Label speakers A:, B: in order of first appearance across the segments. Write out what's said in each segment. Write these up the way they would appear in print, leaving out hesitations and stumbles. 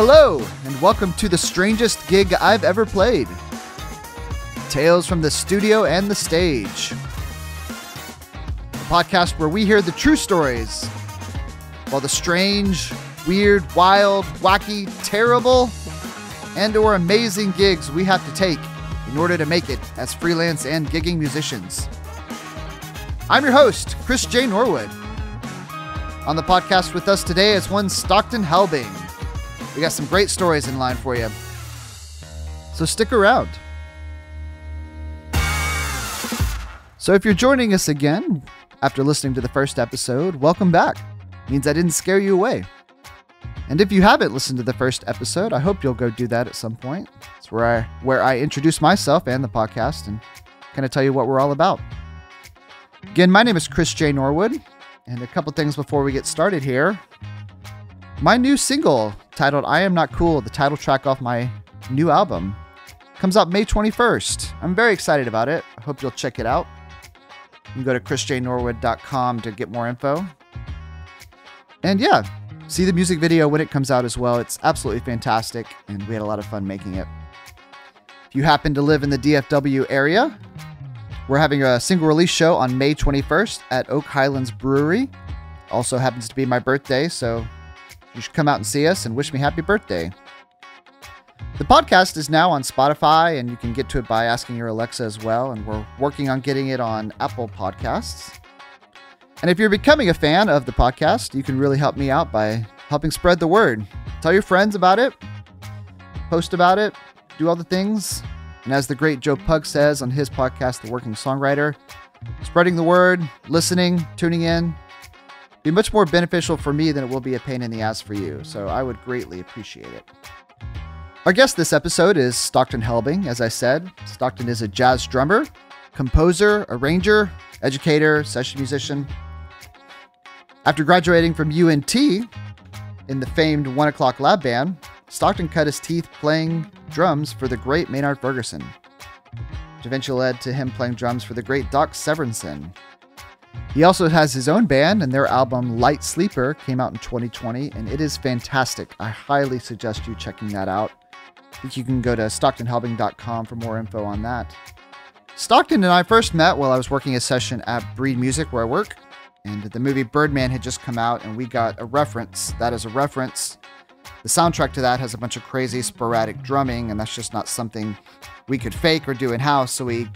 A: Hello, and welcome to the strangest gig I've ever played. Tales from the studio and the stage. A podcast where we hear the true stories, while the strange, weird, wild, wacky, terrible, and or amazing gigs we have to take in order to make it as freelance and gigging musicians. I'm your host, Chris J. Norwood. On the podcast with us today is one Stockton Helbing. We got some great stories in line for you. So stick around. So if you're joining us again after listening to the first episode, welcome back. It means I didn't scare you away. And if you haven't listened to the first episode, I hope you'll go do that at some point. It's where I introduce myself and the podcast and kind of tell you what we're all about. Again, my name is Chris J. Norwood, and a couple things before we get started here. My new single, titled I Am Not Cool, the title track off my new album, comes out May 21st. I'm very excited about it. I hope you'll check it out. You can go to chrisjnorwood.com to get more info. And yeah, see the music video when it comes out as well. It's absolutely fantastic, and we had a lot of fun making it. If you happen to live in the DFW area, we're having a single release show on May 21st at Oak Highlands Brewery. Also happens to be my birthday, so you should come out and see us and wish me happy birthday. The podcast is now on Spotify, and you can get to it by asking your Alexa as well, and we're working on getting it on Apple Podcasts. And if you're becoming a fan of the podcast, you can really help me out by helping spread the word. Tell your friends about it, post about it, do all the things. And as the great Joe Pug says on his podcast, The Working Songwriter, spreading the word, listening, tuning in, be much more beneficial for me than it will be a pain in the ass for you. So I would greatly appreciate it. Our guest this episode is Stockton Helbing. As I said, Stockton is a jazz drummer, composer, arranger, educator, session musician. After graduating from UNT in the famed 1 O'Clock Lab Band, Stockton cut his teeth playing drums for the great Maynard Ferguson, which eventually led to him playing drums for the great Doc Severinsen. He also has his own band, and their album Light Sleeper came out in 2020, and it is fantastic. I highly suggest you checking that out. I think you can go to stocktonhelbing.com for more info on that. Stockton and I first met while I was working a session at Breed Music where I work, and the movie Birdman had just come out, and we got a reference. That is a reference. The soundtrack to that has a bunch of crazy sporadic drumming, and that's just not something we could fake or do in-house, so we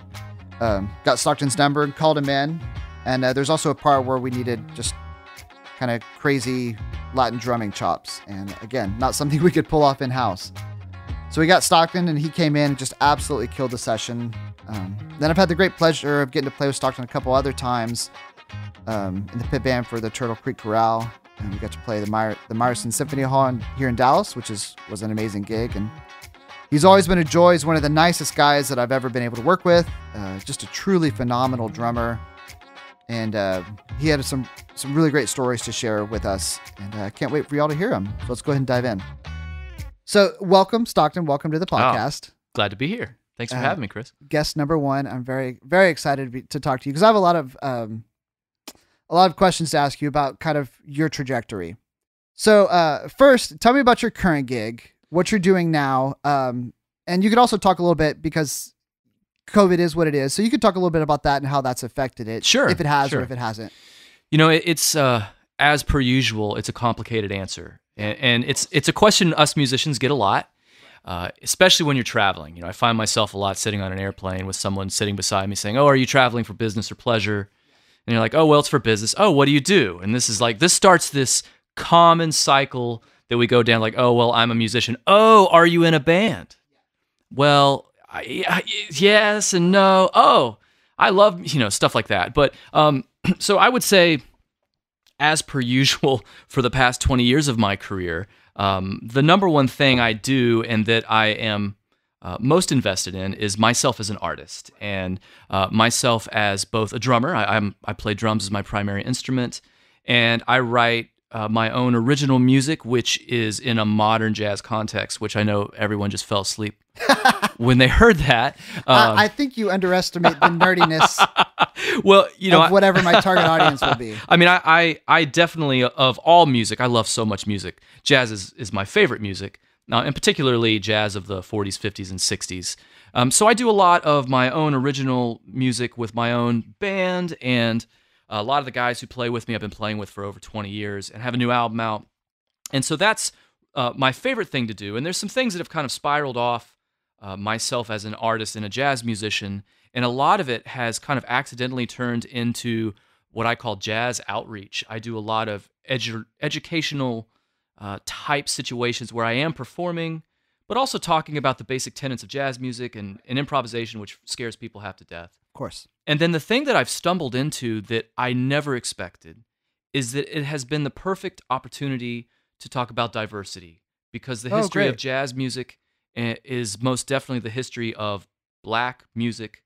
A: got Stockton's number and called him in. And there's also a part where we needed just kind of crazy Latin drumming chops. And again, not something we could pull off in-house. So we got Stockton, and he came in and just absolutely killed the session. Then I've had the great pleasure of getting to play with Stockton a couple other times in the pit band for the Turtle Creek Chorale. And we got to play the Meyerson Symphony Hall here in Dallas, which was an amazing gig. And he's always been a joy. He's one of the nicest guys that I've ever been able to work with. Just a truly phenomenal drummer. And he had some really great stories to share with us. And I can't wait for y'all to hear them. So let's go ahead and dive in. So welcome, Stockton. Welcome to the podcast.
B: Glad to be here. Thanks for having me, Chris.
A: Guest number one. I'm very, very excited to talk to you because I have a lot of questions to ask you about kind of your trajectory. So first, tell me about your current gig, what you're doing now. And you could also talk a little bit because COVID is what it is. So you could talk a little bit about that and how that's affected it.
B: Sure.
A: If it has or if it hasn't.
B: You know, it's as per usual, it's a complicated answer. And it's a question us musicians get a lot, especially when you're traveling. You know, I find myself a lot sitting on an airplane with someone sitting beside me saying, "Oh, are you traveling for business or pleasure?" And you're like, "Oh, well, it's for business." "Oh, what do you do?" And this starts this common cycle that we go down like, "Oh, well, I'm a musician." "Oh, are you in a band?" "Well, yes and no." "Oh, I love," stuff like that. But so I would say, as per usual for the past 20 years of my career, the number one thing I do and that I am most invested in is myself as an artist and myself as both a drummer. I play drums as my primary instrument, and I write my own original music, which is in a modern jazz context, which I know everyone just fell asleep when they heard that.
A: I think you underestimate the nerdiness of whatever my target audience will be.
B: I mean, I definitely, of all music, I love so much music. Jazz is my favorite music, and particularly jazz of the 40s, 50s, and 60s. So I do a lot of my own original music with my own band, and a lot of the guys who play with me I've been playing with for over 20 years and have a new album out. And so that's my favorite thing to do. And there's some things that have kind of spiraled off myself as an artist and a jazz musician, and a lot of it has kind of accidentally turned into what I call jazz outreach. I do a lot of educational type situations where I am performing, but also talking about the basic tenets of jazz music and improvisation, which scares people half to death.
A: Of course.
B: And then the thing that I've stumbled into that I never expected is that it has been the perfect opportunity to talk about diversity, because the history of jazz music is most definitely the history of black music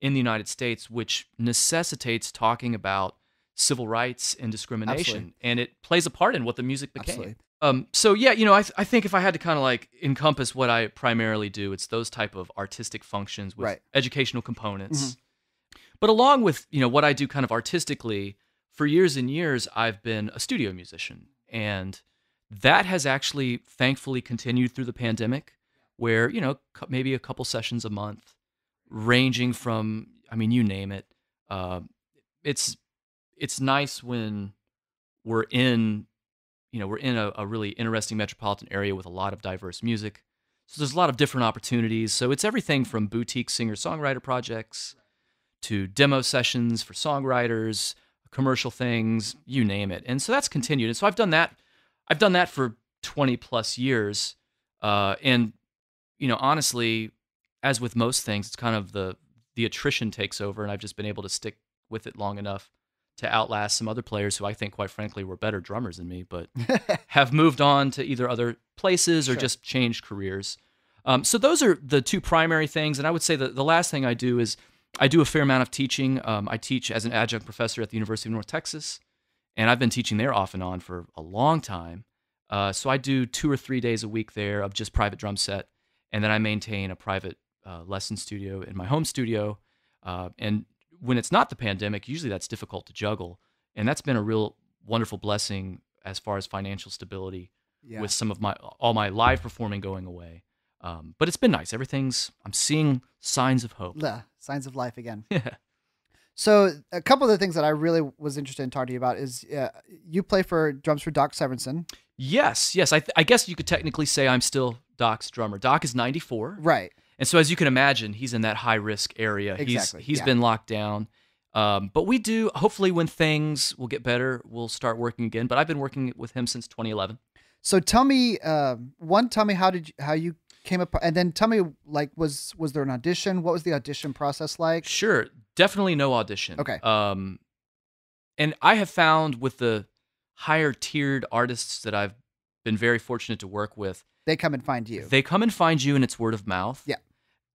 B: in the United States, which necessitates talking about civil rights and discrimination.
A: Absolutely.
B: And it plays a part in what the music became.
A: Absolutely.
B: So yeah, I think if I had to kind of like encompass what I primarily do, it's those type of artistic functions with educational components. Mm-hmm. But along with, what I do kind of artistically, for years and years, I've been a studio musician. And that has actually thankfully continued through the pandemic, where, maybe a couple sessions a month, ranging from, you name it. It's nice when we're in a really interesting metropolitan area with a lot of diverse music. So there's a lot of different opportunities. So it's everything from boutique singer-songwriter projects to demo sessions for songwriters, commercial things, you name it. And so that's continued. And so I've done that for 20 plus years. And, honestly, as with most things, it's kind of the attrition takes over, and I've just been able to stick with it long enough to outlast some other players who I think, quite frankly, were better drummers than me, but have moved on to either other places or just changed careers. So those are the two primary things. And I would say that the last thing I do is I do a fair amount of teaching. I teach as an adjunct professor at the University of North Texas, and I've been teaching there off and on for a long time. So I do 2 or 3 days a week there of just private drum set, and then I maintain a private lesson studio in my home studio. And when it's not the pandemic, usually that's difficult to juggle. And that's been a real wonderful blessing as far as financial stability with some of all my live performing going away. But it's been nice. I'm seeing signs of hope.
A: Yeah, signs of life again.
B: Yeah.
A: So a couple of the things that I really was interested in talking to you about is you play drums for Doc Severinsen.
B: Yes. I guess you could technically say I'm still Doc's drummer. Doc is 94.
A: Right. And
B: so as you can imagine, he's in that high-risk area.
A: Exactly.
B: He's been locked down. But we do, hopefully when things will get better, we'll start working again. But I've been working with him since 2011.
A: So tell me, tell me how you came up, and then tell me, like, was there an audition? What was the audition process like?
B: Sure. Definitely no audition.
A: Okay.
B: And I have found with the higher tiered artists that I've been very fortunate to work with,
A: they come and find you.
B: They come and find you, and it's word of mouth.
A: Yeah.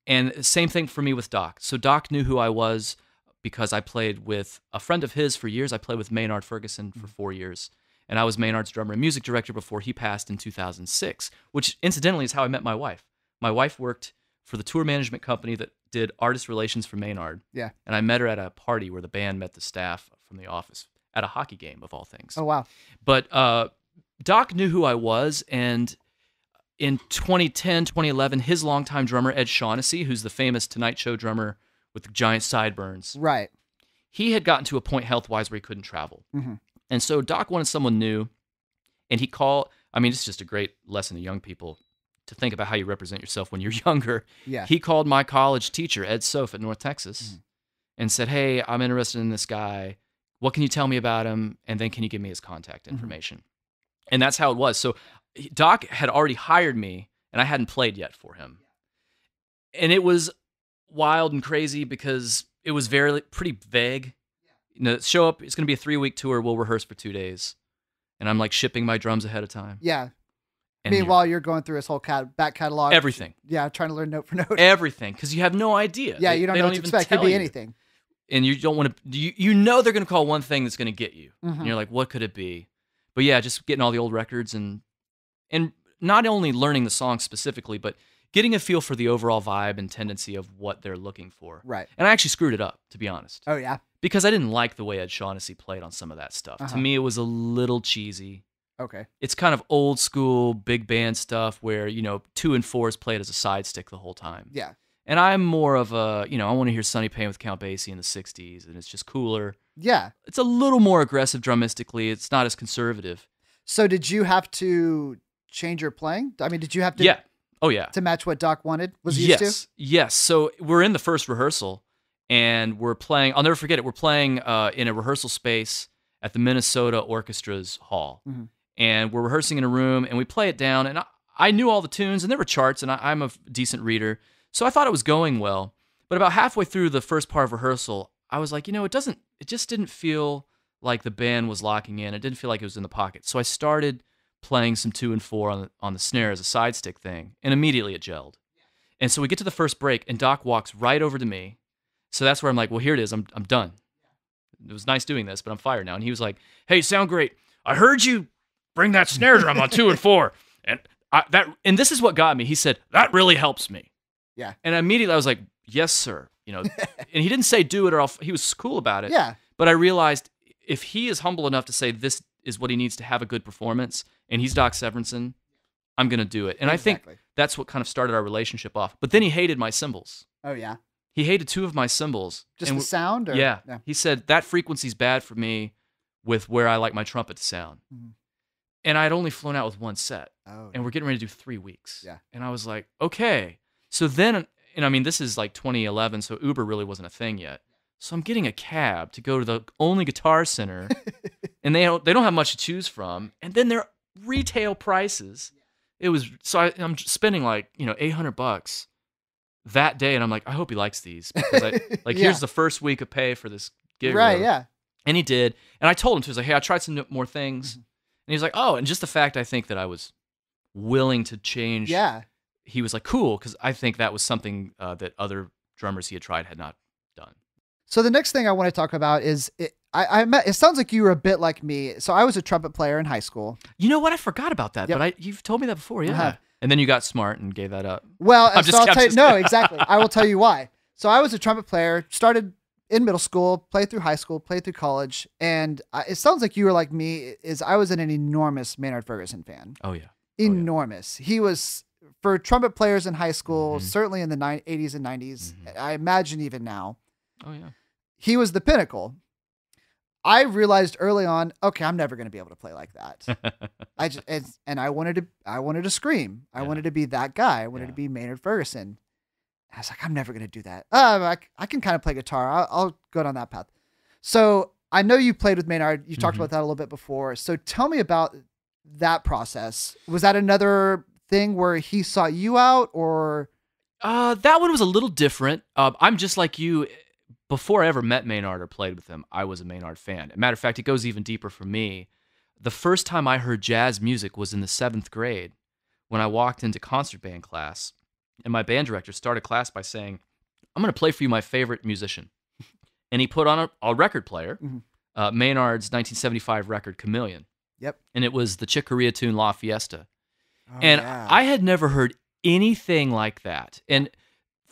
B: And same thing for me with Doc. So Doc knew who I was because I played with a friend of his for years. I played with Maynard Ferguson for 4 years. And I was Maynard's drummer and music director before he passed in 2006, which incidentally is how I met my wife. My wife worked for the tour management company that did artist relations for Maynard.
A: Yeah.
B: And I met her at a party where the band met the staff from the office at a hockey game, of all things.
A: Oh, wow.
B: But Doc knew who I was, and in 2010, 2011, his longtime drummer, Ed Shaughnessy, who's the famous Tonight Show drummer with the giant sideburns.
A: Right.
B: He had gotten to a point health-wise where he couldn't travel.
A: Mm-hmm.
B: And so Doc wanted someone new, and he called, it's just a great lesson to young people to think about how you represent yourself when you're younger.
A: Yeah.
B: He called my college teacher, Ed Soph at North Texas, and said, "Hey, I'm interested in this guy. What can you tell me about him? And then can you give me his contact information?" And that's how it was. So Doc had already hired me, and I hadn't played yet for him. And it was wild and crazy because it was pretty vague. Show up, it's going to be a 3-week tour. We'll rehearse for 2 days. And I'm like shipping my drums ahead of time.
A: Yeah.
B: And
A: meanwhile, you're going through his whole back catalog.
B: Everything.
A: Yeah, trying to learn note for note.
B: Everything, because you have no idea.
A: Yeah, you don't know what to expect. It could be anything.
B: And you don't want to, you know they're going to call one thing that's going to get you. And you're like, what could it be? But yeah, just getting all the old records and not only learning the song specifically, but getting a feel for the overall vibe and tendency of what they're looking for.
A: Right.
B: And I actually screwed it up, to be honest.
A: Oh, yeah?
B: Because I didn't like the way Ed Shaughnessy played on some of that stuff. To me, it was a little cheesy.
A: Okay.
B: It's kind of old school big band stuff where, 2 and 4 is played as a side stick the whole time.
A: Yeah.
B: And I'm more of a, I want to hear Sonny Payne with Count Basie in the 60s, and it's just cooler.
A: Yeah.
B: It's a little more aggressive drumistically. It's not as conservative.
A: So did you have to change your playing? I mean, did you have to?
B: Yeah. Oh, yeah.
A: To match what Doc wanted? Was he used to?
B: Yes. So we're in the first rehearsal, and we're playing, I'll never forget it, we're playing in a rehearsal space at the Minnesota Orchestra's hall.
A: Mm-hmm.
B: And we're rehearsing in a room, and we play it down, and I knew all the tunes, and there were charts, and I'm a decent reader, so I thought it was going well. But about halfway through the first part of rehearsal, I was like, it just didn't feel like the band was locking in. It didn't feel like it was in the pocket. So I started playing some 2 and 4 on the snare as a side stick thing, and immediately it gelled. And so we get to the first break, and Doc walks right over to me. So that's where I'm like, well, here it is. I'm done. It was nice doing this, but I'm fired now. And he was like, hey, sound great. I heard you bring that snare drum on 2 and 4. And this is what got me. He said, that really helps me.
A: Yeah.
B: And immediately I was like, yes, sir. And he didn't say do it or he was cool about it.
A: Yeah.
B: But I realized if he is humble enough to say this is what he needs to have a good performance, and he's Doc Severinsen, I'm going to do it. And
A: Exactly.
B: I think that's what kind of started our relationship off. But then he hated my cymbals.
A: Oh, yeah.
B: He hated 2 of my cymbals.
A: Just the sound? Or?
B: Yeah. He said, that frequency's bad for me with where I like my trumpet to sound.
A: Mm-hmm.
B: And I'd only flown out with 1 set.
A: Oh,
B: and we're getting ready to do 3 weeks.
A: Yeah.
B: And I was like, okay. So then, and I mean, this is like 2011, so Uber really wasn't a thing yet. So I'm getting a cab to go to the only Guitar Center, and they don't have much to choose from. And then their retail prices, I'm spending like, $800 that day. And I'm like, I hope he likes these, because here's the first week of pay for this gig.
A: Right. Yeah.
B: And he did. And I told him, he was like, hey, I tried some more things. Mm-hmm. And he was like, oh, and just the fact I think that I was willing to change.
A: Yeah.
B: He was like, cool, because I think that was something that other drummers he had tried had not done.
A: So the next thing I want to talk about is, it sounds like you were a bit like me. So I was a trumpet player in high school.
B: You know what? I forgot about that,
A: Yep.
B: but you've told me that before, yeah.
A: Uh-huh.
B: And then you got smart and gave that up.
A: Well,
B: I'll tell you,
A: no, exactly. I will tell you why. So I was a trumpet player, started in middle school, played through high school, played through college, and it sounds like you were like me. I was an enormous Maynard Ferguson fan.
B: Oh yeah,
A: enormous. He was, for trumpet players in high school,
B: Mm-hmm.
A: certainly in the 80s and 90s.
B: Mm-hmm.
A: I imagine even now.
B: Oh yeah.
A: He was the pinnacle. I realized early on, okay, I'm never going to be able to play like that. I wanted to scream. I wanted to be that guy. I wanted to be Maynard Ferguson. I was like, I'm never going to do that. I can kind of play guitar. I'll go down that path. So I know you played with Maynard. You've talked about that a little bit before. So tell me about that process. Was that another thing where he sought you out, or?
B: That one was a little different. I'm just like you. Before I ever met Maynard or played with him, I was a Maynard fan. Matter of fact, it goes even deeper for me. The first time I heard jazz music was in the 7th grade when I walked into concert band class, and my band director started class by saying, I'm going to play for you my favorite musician. And he put on a record player, Maynard's 1975 record, Chameleon.
A: Yep.
B: And it was the Chick Corea tune La Fiesta.
A: Oh,
B: and
A: yeah.
B: I had never heard anything like that. And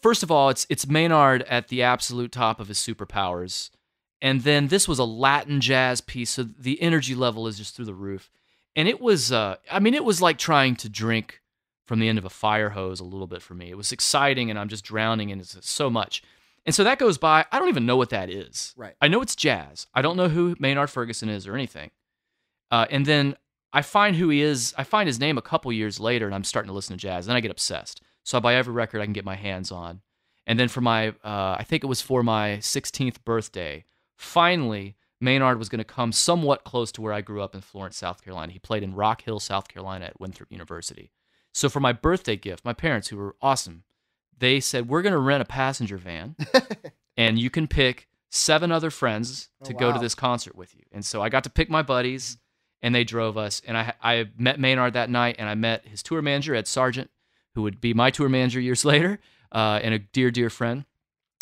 B: first of all, it's Maynard at the absolute top of his superpowers. And then this was a Latin jazz piece, so the energy level is just through the roof. And it was, it was like trying to drink from the end of a fire hose a little bit for me. It was exciting, and I'm just drowning in it so much. And so that goes by. I don't even know what that is.
A: Right.
B: I know it's jazz. I don't know who Maynard Ferguson is or anything. And then I find who he is. I find his name a couple years later, and I'm starting to listen to jazz. Then I get obsessed. So I buy every record I can get my hands on. And then for my, I think it was for my 16th birthday, finally, Maynard was going to come somewhat close to where I grew up in Florence, South Carolina. He played in Rock Hill, South Carolina at Winthrop University. So for my birthday gift, my parents, who were awesome, they said, we're going to rent a passenger van, and you can pick 7 other friends to go to this concert with you. And so I got to pick my buddies, and they drove us. And I met Maynard that night, and I met his tour manager, Ed Sargent, who would be my tour manager years later, and a dear, dear friend.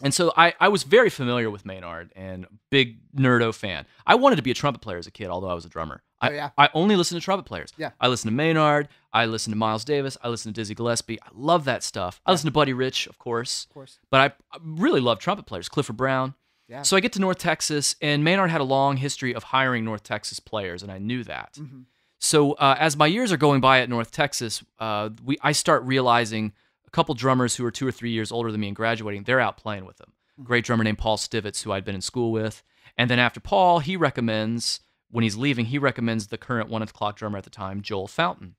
B: And so I was very familiar with Maynard and big nerdo fan. I wanted to be a trumpet player as a kid, although I was a drummer. I only listened to trumpet players.
A: Yeah.
B: I listened to Maynard. I listened to Miles Davis. I listened to Dizzy Gillespie. I love that stuff. I listened to Buddy Rich, of course. But I really love trumpet players. Clifford Brown.
A: Yeah.
B: So I get to North Texas, and Maynard had a long history of hiring North Texas players, and I knew that.
A: Mm-hmm.
B: So as my years are going by at North Texas, I start realizing a couple drummers who are 2 or 3 years older than me and graduating, they're out playing with them. Great drummer named Paul Stivitz, who I'd been in school with. And then after Paul, when he's leaving, he recommends the current 1 o'clock drummer at the time, Joel Fountain.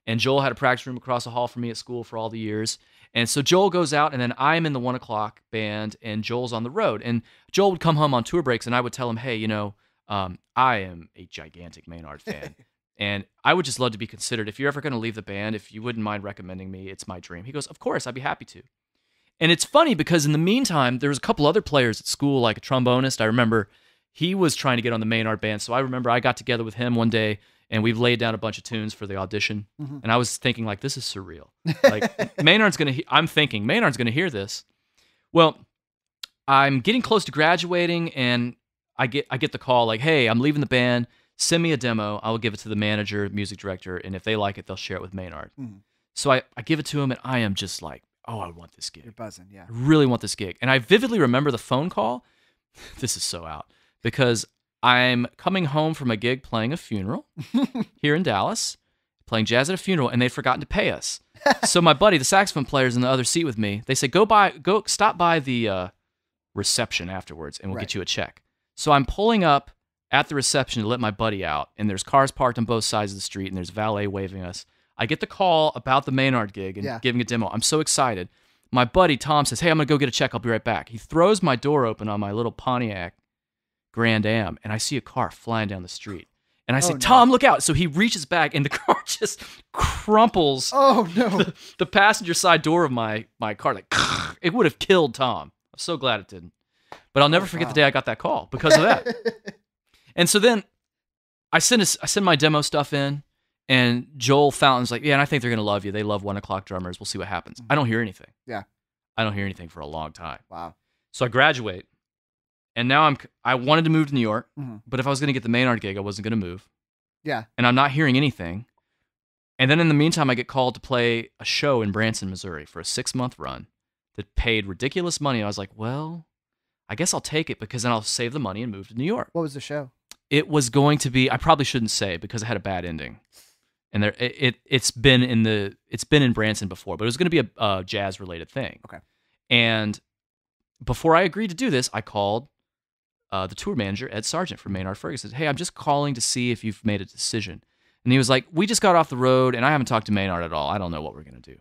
B: And Joel had a practice room across the hall from me at school for all the years. And so Joel goes out, and then I'm in the 1 o'clock band, and Joel's on the road. And Joel would come home on tour breaks, and I would tell him, hey, I am a gigantic Maynard fan. And I would just love to be considered. If you're ever going to leave the band, if you wouldn't mind recommending me, it's my dream. He goes, of course, I'd be happy to. And it's funny because in the meantime, there was a couple other players at school, like a trombonist. I remember he was trying to get on the Maynard band. So I remember I got together with him one day, and we've laid down a bunch of tunes for the audition. And I was thinking, like, this is surreal. Like, Maynard's going to hear this. Well, I'm getting close to graduating, and I get the call, like, hey, I'm leaving the band. Send me a demo. I will give it to the manager, music director, and if they like it, they'll share it with Maynard. So I give it to him, and I am just like, oh, I want this gig.
A: You're buzzing, yeah.
B: I really want this gig. And I vividly remember the phone call. This is so out. Because I'm coming home from a gig playing a funeral here in Dallas, playing jazz at a funeral, and they'd forgotten to pay us. So my buddy, the saxophone player's in the other seat with me. They said, go stop by the reception afterwards, and we'll get you a check. So I'm pulling up at the reception to let my buddy out, and there's cars parked on both sides of the street, and there's valet waving us. I get the call about the Maynard gig and giving a demo. I'm so excited. My buddy, Tom, says, hey, I'm going to go get a check. I'll be right back. He throws my door open on my little Pontiac Grand Am, and I see a car flying down the street. And I say, Tom, look out. So he reaches back, and the car just crumples the passenger side door of my car. Like, it would have killed Tom. I'm so glad it didn't. But I'll never forget the day I got that call because of that. And so then I send my demo stuff in, and Joel Fountain's like, yeah, and I think they're going to love you. They love 1 o'clock drummers. We'll see what happens. I don't hear anything.
A: Yeah.
B: I don't hear anything for a long time.
A: Wow.
B: So I graduate, and now I wanted to move to New York, but if I was going to get the Maynard gig, I wasn't going to move.
A: Yeah.
B: And I'm not hearing anything. And then in the meantime, I get called to play a show in Branson, Missouri for a 6-month run that paid ridiculous money. I was like, well, I guess I'll take it because then I'll save the money and move to New York.
A: What was the show?
B: It was going to be, I probably shouldn't say because it had a bad ending. And it's been in Branson before, but it was going to be a jazz related thing.
A: Okay.
B: And before I agreed to do this, I called the tour manager, Ed Sargent from Maynard Ferguson. Hey, I'm just calling to see if you've made a decision. And he was like, we just got off the road and I haven't talked to Maynard at all. I don't know what we're going to do.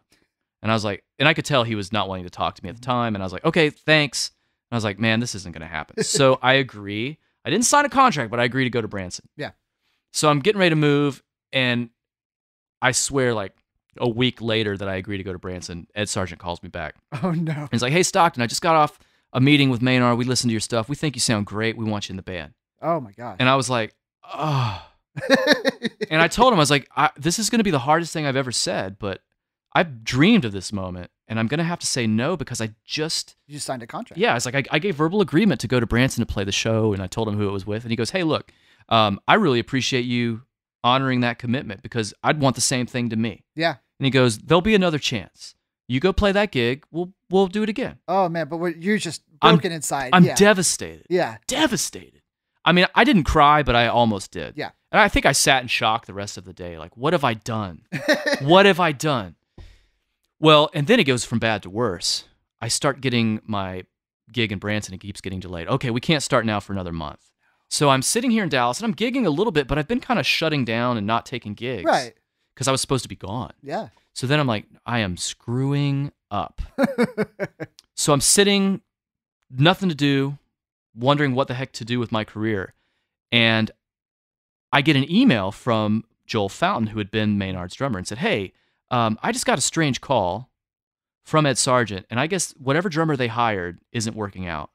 B: And I was like, and I could tell he was not wanting to talk to me at the time. And I was like, okay, thanks. And I was like, man, this isn't going to happen. So I agree. I didn't sign a contract, but I agree to go to Branson.
A: Yeah.
B: So I'm getting ready to move, and I swear, like a week later that I agree to go to Branson, Ed Sargent calls me back.
A: Oh, no.
B: He's like, hey, Stockton, I just got off a meeting with Maynard. We listened to your stuff. We think you sound great. We want you in the band.
A: Oh, my gosh.
B: And I was like, oh. And I told him, I was like, this is going to be the hardest thing I've ever said, but I've dreamed of this moment, and I'm going to have to say no because You just
A: signed a contract.
B: Yeah, it's like I gave verbal agreement to go to Branson to play the show, and I told him who it was with, and he goes, hey, look, I really appreciate you honoring that commitment because I'd want the same thing to me.
A: Yeah.
B: And he goes, there'll be another chance. You go play that gig, we'll do it again.
A: Oh, man, but you're just broken inside.
B: I'm devastated.
A: Yeah.
B: Devastated. I mean, I didn't cry, but I almost did.
A: Yeah.
B: And I think I sat in shock the rest of the day. Like, what have I done? What have I done? Well, and then it goes from bad to worse. I start getting my gig in Branson. It keeps getting delayed. Okay, we can't start now for another month. So I'm sitting here in Dallas, and I'm gigging a little bit, but I've been kind of shutting down and not taking gigs.
A: Right.
B: Because I was supposed to be gone.
A: Yeah.
B: So then I'm like, I am screwing up. So I'm sitting, nothing to do, wondering what the heck to do with my career. And I get an email from Joel Fountain, who had been Maynard's drummer, and said, hey, I just got a strange call from Ed Sargent, and I guess whatever drummer they hired isn't working out.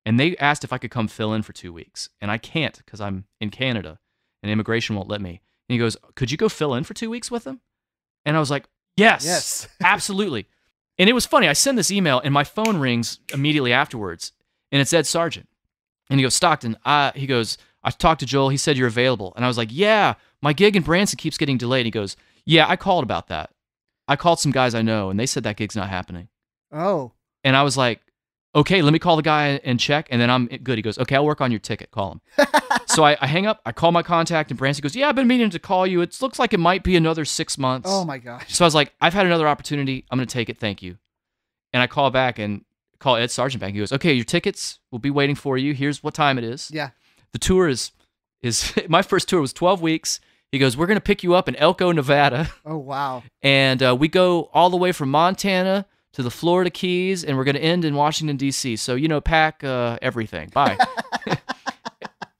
B: And they asked if I could come fill in for 2 weeks. And I can't because I'm in Canada, and immigration won't let me. And he goes, could you go fill in for 2 weeks with them? And I was like, yes. Absolutely. And it was funny. I send this email, and my phone rings immediately afterwards, and it's Ed Sargent. And he goes, Stockton, he goes, I talked to Joel. He said you're available. And I was like, yeah, my gig in Branson keeps getting delayed. And he goes, yeah, I called about that. I called some guys I know, and they said that gig's not happening.
A: Oh.
B: And I was like, okay, let me call the guy and check, and then I'm good. He goes, okay, I'll work on your ticket. Call him. So I hang up. I call my contact in France. He goes, yeah, I've been meaning to call you. It looks like it might be another 6 months.
A: Oh my gosh.
B: So I was like, I've had another opportunity. I'm going to take it. Thank you. And I call back and call Ed Sargent back. He goes, okay, your tickets will be waiting for you. Here's what time it is.
A: Yeah.
B: The tour is my first tour was 12 weeks. He goes, we're going to pick you up in Elko, Nevada.
A: Oh, wow.
B: And we go all the way from Montana to the Florida Keys, and we're going to end in Washington, D.C. So, pack everything. Bye.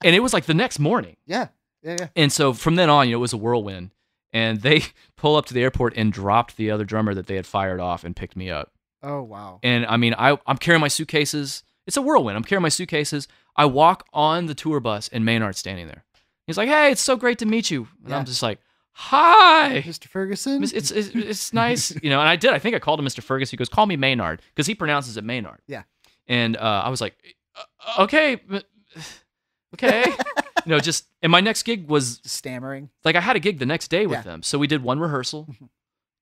B: And it was like the next morning.
A: Yeah. Yeah.
B: And so from then on, it was a whirlwind. And they pull up to the airport and dropped the other drummer that they had fired off and picked me up.
A: Oh, wow.
B: And I mean, I'm carrying my suitcases. It's a whirlwind. I'm carrying my suitcases. I walk on the tour bus, and Maynard's standing there. He's like, hey, it's so great to meet you. And I'm just like, hi.
A: Mr. Ferguson?
B: It's nice. And I did. I think I called him Mr. Ferguson. He goes, call me Maynard, because he pronounces it Maynard.
A: Yeah.
B: And I was like, okay. And my next gig was
A: stammering.
B: Like, I had a gig the next day with them. So we did one rehearsal,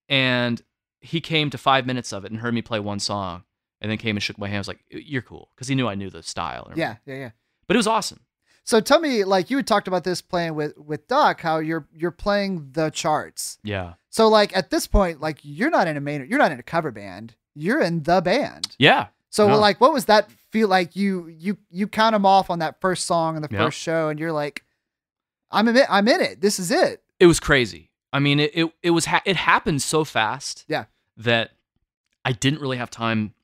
B: and he came to 5 minutes of it and heard me play one song, and then came and shook my hand. I was like, you're cool, because he knew I knew the style.
A: Yeah.
B: But it was awesome.
A: So tell me, like, you had talked about this playing with Doc, how you're playing the charts.
B: Yeah.
A: So like at this point, like you're not in a cover band. You're in the band.
B: Yeah.
A: So like, what was that feel like? You count them off on that first song and the first show, and you're like, I'm in it. This is it.
B: It was crazy. I mean, it happened so fast.
A: Yeah.
B: That I didn't really have time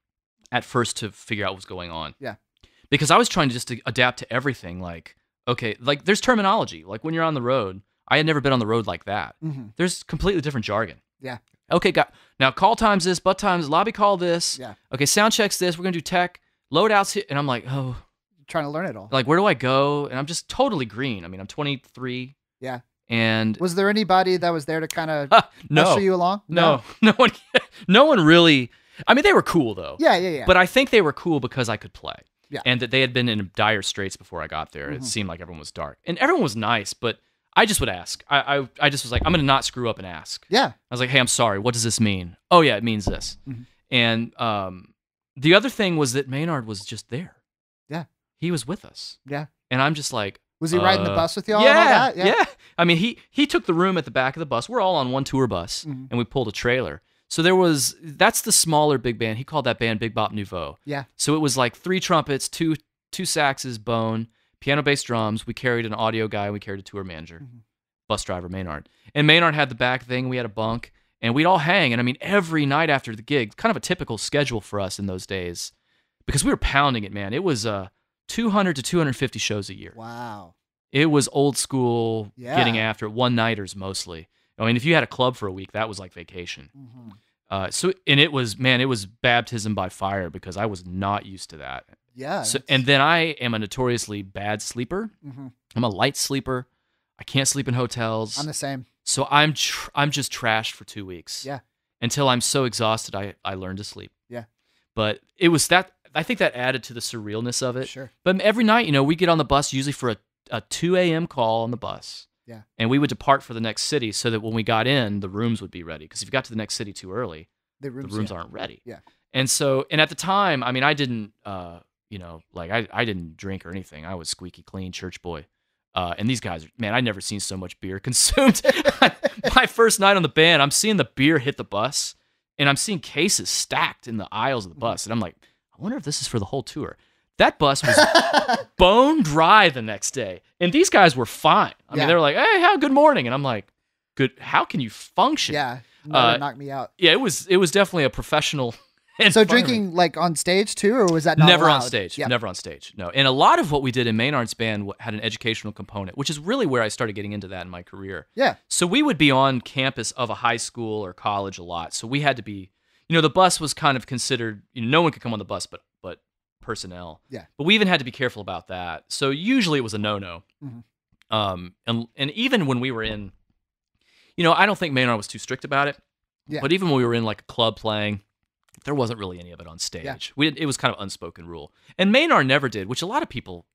B: at first to figure out what was going on.
A: Yeah.
B: Because I was trying to adapt to everything. Like, okay, like there's terminology. Like when you're on the road, I had never been on the road like that. Mm-hmm. There's completely different jargon.
A: Yeah.
B: Okay, now call time's this, butt time's lobby call this.
A: Yeah.
B: Okay, sound check's this. We're gonna do tech loadouts here, and I'm like, oh,
A: trying to learn it all.
B: Like, where do I go? And I'm just totally green. I mean, I'm 23.
A: Yeah.
B: And
A: was there anybody that was there to kind of usher you along?
B: No one really. I mean, they were cool though.
A: Yeah.
B: But I think they were cool because I could play.
A: Yeah.
B: And that they had been in dire straits before I got there. Mm-hmm. It seemed like everyone was dark. And everyone was nice, but I just would ask. I just was like, I'm going to not screw up and ask.
A: Yeah.
B: I was like, hey, I'm sorry. What does this mean? Oh, yeah, it means this. Mm-hmm. And the other thing was that Maynard was just there.
A: Yeah.
B: He was with us.
A: Yeah.
B: And I'm just like...
A: Was he riding the bus with y'all?
B: Yeah,
A: and all that?
B: Yeah. I mean, he took the room at the back of the bus. We're all on one tour bus, and we pulled a trailer. So that's the smaller big band. He called that band Big Bop Nouveau.
A: Yeah.
B: So it was like 3 trumpets, two saxes, bone, piano, bass, drums. We carried an audio guy. We carried a tour manager, bus driver, Maynard. And Maynard had the back thing. We had a bunk, and we'd all hang. And I mean, every night after the gig, kind of a typical schedule for us in those days, because we were pounding it, man. It was 200 to 250 shows a year.
A: Wow.
B: It was old school, getting after it, one-nighters mostly. I mean, if you had a club for a week, that was like vacation. Mm-hmm. And it was baptism by fire, because I was not used to that.
A: Yeah.
B: And then I am a notoriously bad sleeper. Mm-hmm. I'm a light sleeper. I can't sleep in hotels.
A: I'm the same.
B: So I'm just trashed for 2 weeks.
A: Yeah. Until
B: I'm so exhausted, I learned to sleep.
A: Yeah.
B: But it was that, I think that added to the surrealness of it.
A: Sure.
B: But every night, we get on the bus usually for a 2 a.m. call on the bus.
A: Yeah. And
B: we would depart for the next city so that when we got in, the rooms would be ready. Because if you got to the next city too early, the rooms aren't ready.
A: Yeah.
B: And at the time, I mean, I didn't, I didn't drink or anything. I was squeaky clean church boy. And these guys, man, I'd never seen so much beer consumed. My first night on the band, I'm seeing the beer hit the bus, and I'm seeing cases stacked in the aisles of the bus. And I'm like, I wonder if this is for the whole tour. That bus was bone dry the next day. And these guys were fine. I mean, they were like, hey, good morning. And I'm like, good. How can you function?
A: Yeah. Knock me out.
B: Yeah, it was definitely a professional.
A: So drinking like on stage too, or was that not
B: never
A: allowed?
B: On stage?
A: Yep.
B: Never on stage. No. And a lot of what we did in Maynard's band had an educational component, which is really where I started getting into that in my career.
A: Yeah.
B: So we would be on campus of a high school or college a lot. So we had to be, the bus was kind of considered, no one could come on the bus, but personnel.
A: Yeah.
B: But we even had to be careful about that. So usually it was a no-no. Mm-hmm. And even when we were in, I don't think Maynard was too strict about it. Yeah. But even when we were in like a club playing, there wasn't really any of it on stage. Yeah. It was kind of unspoken rule. And Maynard never did, which a lot of people,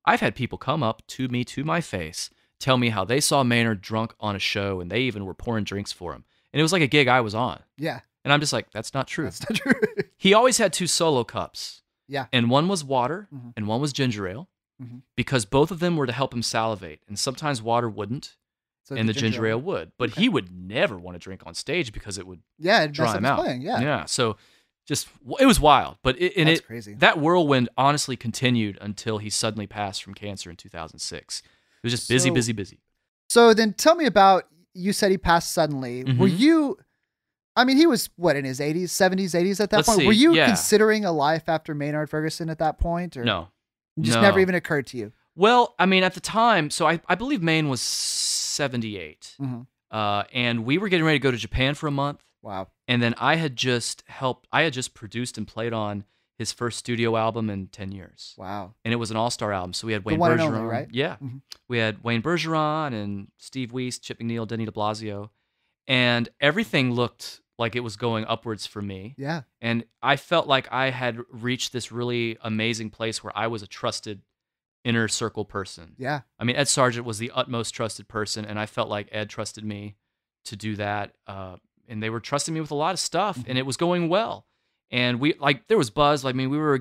B: I've had people come up to me, to my face, tell me how they saw Maynard drunk on a show, and they even were pouring drinks for him. And it was like a gig I was on.
A: Yeah.
B: And I'm just like, that's not true.
A: That's not true.
B: He always had 2 solo cups.
A: Yeah.
B: And one was water
A: Mhm.
B: and one was ginger ale,
A: Mhm.
B: because both of them were to help him salivate. And sometimes water wouldn't,
A: So
B: and the ginger ale would. But
A: Okay.
B: he would never want to drink on stage because it would
A: Yeah, it'd
B: dry
A: mess up
B: him
A: his
B: out.
A: playing. Yeah.
B: Yeah. So just, it was wild. But
A: That's crazy.
B: that whirlwind honestly continued until he suddenly passed from cancer in 2006. It was just busy,
A: So-
B: busy, busy.
A: So then tell me about, you said he passed suddenly. Were
B: Mhm.
A: you, I mean, he was what, in his 80s, 70s, 80s at that
B: Let's
A: point?
B: see,
A: Were you
B: yeah.
A: considering a life after Maynard Ferguson at that point? Or
B: No.
A: it just
B: No.
A: never even occurred to you?
B: Well, I mean, at the time, so I believe Maine was 78.
A: Mhm.
B: And we were getting ready to go to Japan for a month.
A: Wow.
B: And then I had just produced and played on his first studio album in 10 years.
A: Wow.
B: And it was an all-star album. So we had Wayne
A: one and
B: Bergeron.
A: only, right?
B: Yeah.
A: Mhm.
B: We had Wayne Bergeron and Steve Weiss, Chip McNeil, Denny de Blasio. And everything looked like it was going upwards for me.
A: Yeah.
B: And I felt like I had reached this really amazing place where I was a trusted inner circle person.
A: Yeah.
B: I mean, Ed Sargent was the utmost trusted person, and I felt like Ed trusted me to do that. And they were trusting me with a lot of stuff, and it was going well. And there was buzz. Like, I mean, we were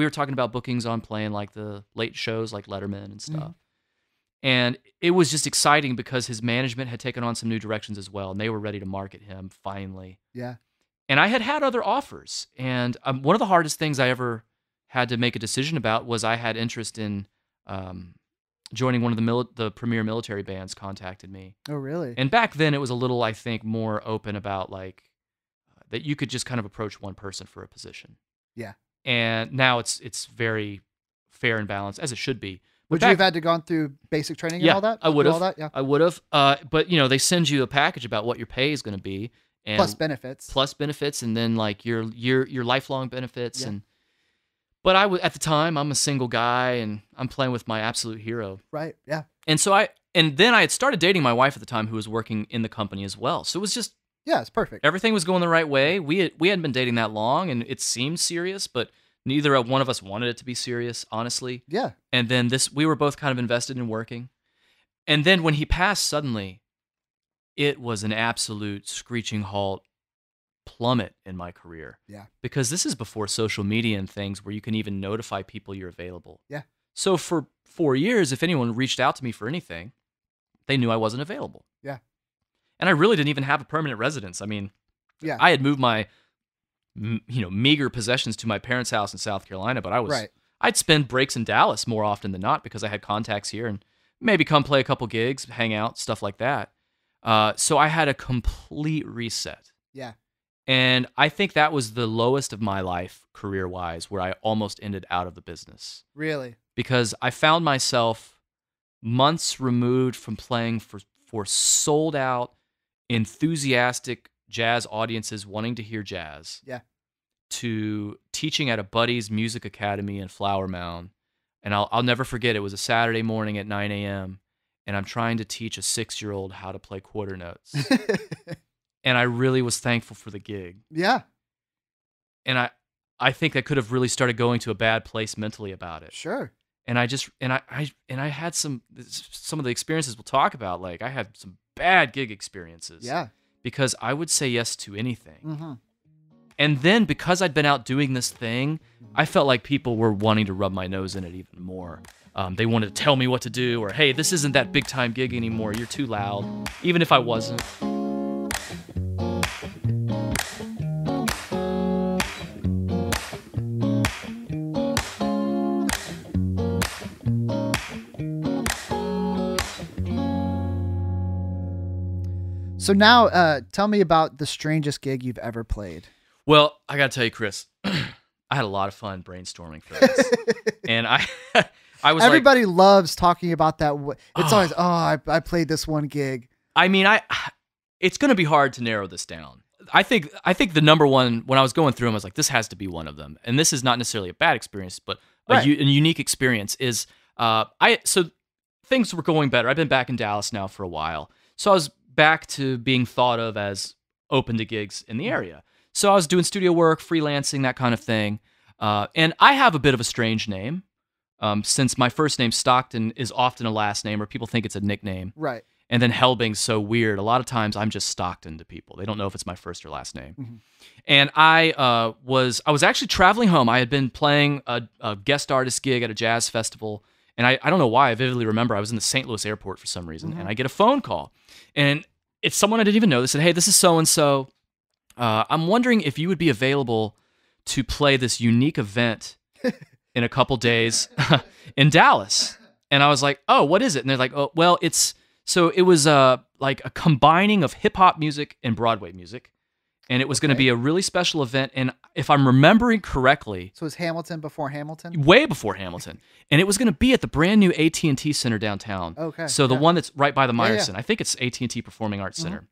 B: talking about bookings on playing like the late shows, like Letterman and stuff. And it was just exciting because his management had taken on some new directions as well, and they were ready to market him finally.
A: Yeah.
B: And I had other offers, and one of the hardest things I ever had to make a decision about was I had interest in joining one of the premier military bands. Contacted me.
A: Oh, really?
B: And back then it was a little, I think, more open about like that you could just kind of approach one person for a position.
A: Yeah.
B: And now it's very fair and balanced, as it should be. But
A: Would you have had to gone through basic training and
B: Yeah,
A: all that?
B: I would
A: All
B: have.
A: that? Yeah.
B: I would have. But they send you a package about what your pay is going to be, and
A: Plus benefits.
B: and then like your lifelong benefits.
A: Yeah.
B: And but at the time, I'm a single guy and I'm playing with my absolute hero.
A: Right. Yeah.
B: And so then I had started dating my wife at the time, who was working in the company as well. So it was just,
A: Yeah, it's perfect.
B: everything was going the right way. We hadn't been dating that long, and it seemed serious, but neither one of us wanted it to be serious, honestly.
A: Yeah.
B: And then we were both kind of invested in working. And then when he passed suddenly, it was an absolute screeching halt, plummet in my career.
A: Yeah.
B: Because this is before social media and things where you can even notify people you're available.
A: Yeah.
B: So for 4 years, if anyone reached out to me for anything, they knew I wasn't available.
A: Yeah.
B: And I really didn't even have a permanent residence. I mean,
A: Yeah.
B: I had moved my meager possessions to my parents' house in South Carolina, but I'd spend breaks in Dallas more often than not because I had contacts here and maybe come play a couple gigs, hang out, stuff like that. So I had a complete reset.
A: Yeah.
B: And I think that was the lowest of my life career-wise, where I almost ended out of the business.
A: Really?
B: Because I found myself months removed from playing for sold-out, enthusiastic jazz audiences wanting to hear jazz.
A: Yeah.
B: To teaching at a buddy's music academy in Flower Mound. And I'll never forget, it was a Saturday morning at 9 a.m., and I'm trying to teach a 6-year-old how to play quarter notes. And I really was thankful for the gig.
A: Yeah.
B: And I think I could have really started going to a bad place mentally about it.
A: Sure.
B: And I had some of the experiences we'll talk about. Like, I had some bad gig experiences.
A: Yeah.
B: Because I would say yes to anything.
A: Mm-hmm.
B: And then because I'd been out doing this thing, I felt like people were wanting to rub my nose in it even more. They wanted to tell me what to do, or, hey, this isn't that big time gig anymore. You're too loud. Even if I wasn't.
A: So now, tell me about the strangest gig you've ever played.
B: Well, I got to tell you, Chris, I had a lot of fun brainstorming for this. And I was
A: Everybody loves talking about that. It's always, I played this one gig.
B: I mean, it's going to be hard to narrow this down. I think the number one, when I was going through them, I was like, this has to be one of them. And this is not necessarily a bad experience, but a unique experience is, so things were going better. I've been back in Dallas now for a while. So I was back to being thought of as open to gigs in the area. So I was doing studio work, freelancing, that kind of thing. And I have a bit of a strange name, since my first name, Stockton, is often a last name, or people think it's a nickname.
A: Right.
B: And then Helbing's so weird. A lot of times I'm just Stockton to people. They don't know if it's my first or last name.
A: Mm-hmm.
B: And I was actually traveling home. I had been playing a guest artist gig at a jazz festival. And I don't know why, I vividly remember I was in the St. Louis airport for some reason. And I get a phone call. And it's someone I didn't even know. They said, hey, this is so-and-so. I'm wondering if you would be available to play this unique event in a couple days in Dallas. And I was like, oh, what is it? And they're like, oh, well, it was like a combining of hip hop music and Broadway music. And it was going to be a really special event. And if I'm remembering correctly,
A: so it was Hamilton before Hamilton?
B: Way before Hamilton. And it was going to be at the brand new AT&T Center downtown.
A: Okay.
B: So the one that's right by the Meyerson. I think it's AT&T Performing Arts Center.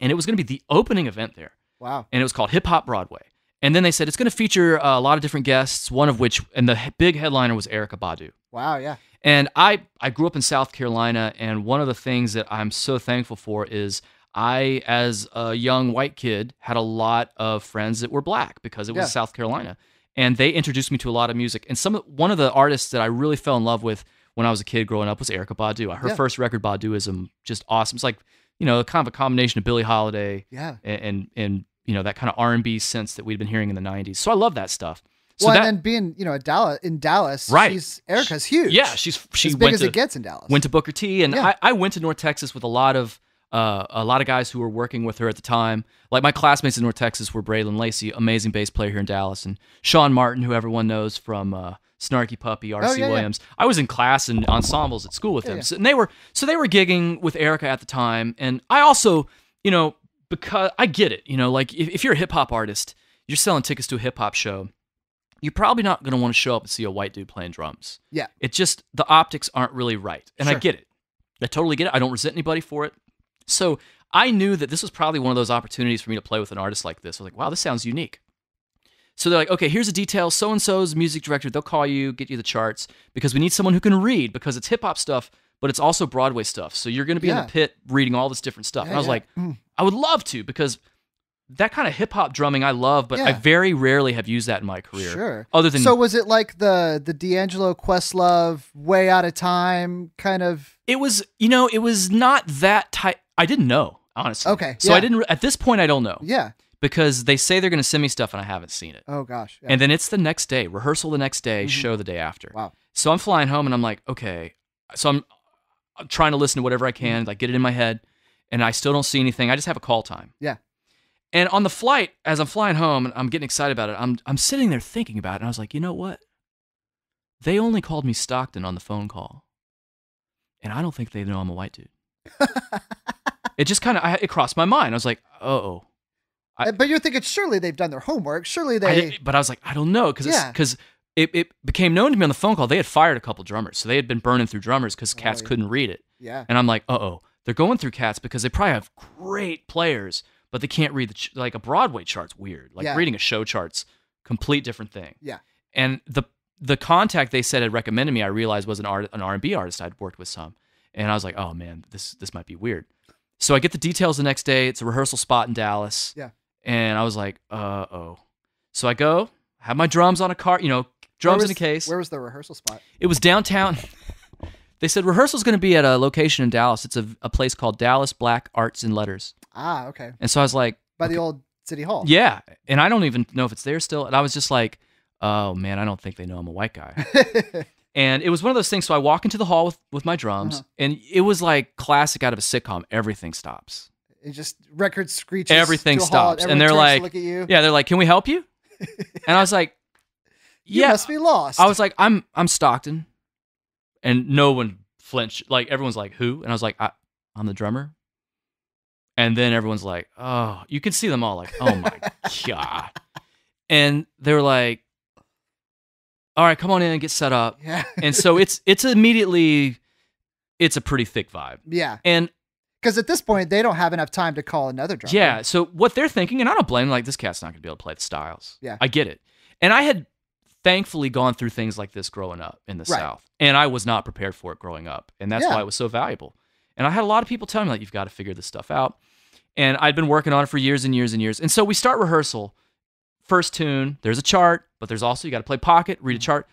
B: And it was going to be the opening event there.
A: Wow.
B: And it was called Hip Hop Broadway. And then they said it's going to feature a lot of different guests, one of which, and the big headliner was Erykah Badu.
A: Wow, yeah.
B: And I grew up in South Carolina, and one of the things that I'm so thankful for is I, as a young white kid, had a lot of friends that were black because it was South Carolina. And they introduced me to a lot of music. And one of the artists that I really fell in love with when I was a kid growing up was Erykah Badu. Her first record, Baduism, just awesome. It's like, kind of a combination of Billie Holiday and that kind of R&B sense that we'd been hearing in the 90s. So I love that stuff. So
A: and then being, in Dallas,
B: right.
A: Erykah's huge.
B: Yeah, she
A: as big as it gets in Dallas.
B: Went to Booker T, and I went to North Texas with a lot of guys who were working with her at the time. Like my classmates in North Texas were Braylon Lacey, amazing bass player here in Dallas, and Sean Martin, who everyone knows from Snarky Puppy, R.C. Williams. Yeah. I was in class and ensembles at school with them. So they were gigging with Erykah at the time, and I also, because I get it, like if you're a hip hop artist, you're selling tickets to a hip hop show, you're probably not going to want to show up and see a white dude playing drums. Yeah. It just, the optics aren't really right. And I get it. I totally get it. I don't resent anybody for it. So I knew that this was probably one of those opportunities for me to play with an artist like this. I was like, wow, this sounds unique. So they're like, okay, here's the details. So-and-so's music director. They'll call you, get you the charts, because we need someone who can read, because it's hip hop stuff, but it's also Broadway stuff. So you're going to be in the pit reading all this different stuff. And I was like, I would love to, because that kind of hip hop drumming I love, but I very rarely have used that in my career.
A: Sure.
B: Other than,
A: so was it like the D'Angelo Questlove Way Out of Time kind of?
B: It was, it was not that type. I didn't know, honestly.
A: Okay.
B: So I didn't, at this point, I don't know.
A: Yeah.
B: Because they say they're going to send me stuff and I haven't seen it.
A: Oh gosh. Yeah.
B: And then it's the next day, rehearsal the next day, show the day after.
A: Wow.
B: So I'm flying home and I'm like, okay. So I'm trying to listen to whatever I can, like get it in my head, and I still don't see anything. I just have a call time.
A: Yeah.
B: And on the flight, as I'm flying home and I'm getting excited about it, I'm sitting there thinking about it, and I was like, you know what? They only called me Stockton on the phone call, and I don't think they know I'm a white dude. It just kind of, it crossed my mind. I was like, uh-oh.
A: But you're thinking, surely they've done their homework. Surely they...
B: But I was like, I don't know, because it became known to me on the phone call, they had fired a couple drummers. So they had been burning through drummers because cats couldn't read it.
A: Yeah.
B: And I'm like, uh-oh. They're going through cats because they probably have great players, but they can't read like a Broadway chart's weird. Like reading a show chart's complete different thing.
A: Yeah.
B: And the contact they said had recommended me, I realized was an R&B artist I'd worked with some. And I was like, oh man, this might be weird. So I get the details the next day. It's a rehearsal spot in Dallas.
A: Yeah.
B: And I was like, uh-oh. So I go, have my drums on a cart, drums in a case.
A: Where was the rehearsal spot?
B: It was downtown. They said rehearsal's going to be at a location in Dallas. It's a place called Dallas Black Arts and Letters.
A: Ah, okay.
B: And so I was like...
A: By the old City Hall.
B: Yeah. And I don't even know if it's there still. And I was just like, oh, man, I don't think they know I'm a white guy. And it was one of those things. So I walk into the hall with my drums, and it was like classic out of a sitcom. Everything stops.
A: It just, record screeches.
B: Everything stops. And they're like, look at you. Yeah, they're like, can we help you? And I was like, yeah.
A: You must be lost.
B: I was like, I'm Stockton. And no one flinched. Like, everyone's like, who? And I was like, I'm the drummer. And then everyone's like, oh, you can see them all like, oh my God. And they were like, all right, come on in and get set up.
A: Yeah.
B: And so it's immediately, it's a pretty thick vibe.
A: Yeah.
B: And
A: because at this point, they don't have enough time to call another drummer.
B: Yeah. So what they're thinking, and I don't blame them, like, this cat's not going to be able to play the styles.
A: Yeah.
B: I get it. And I had thankfully gone through things like this growing up in the South. And I was not prepared for it growing up. And that's why it was so valuable. And I had a lot of people telling me, like, you've got to figure this stuff out. And I'd been working on it for years and years and years. And so we start rehearsal. First tune, there's a chart, but there's also, you got to play pocket, read a chart.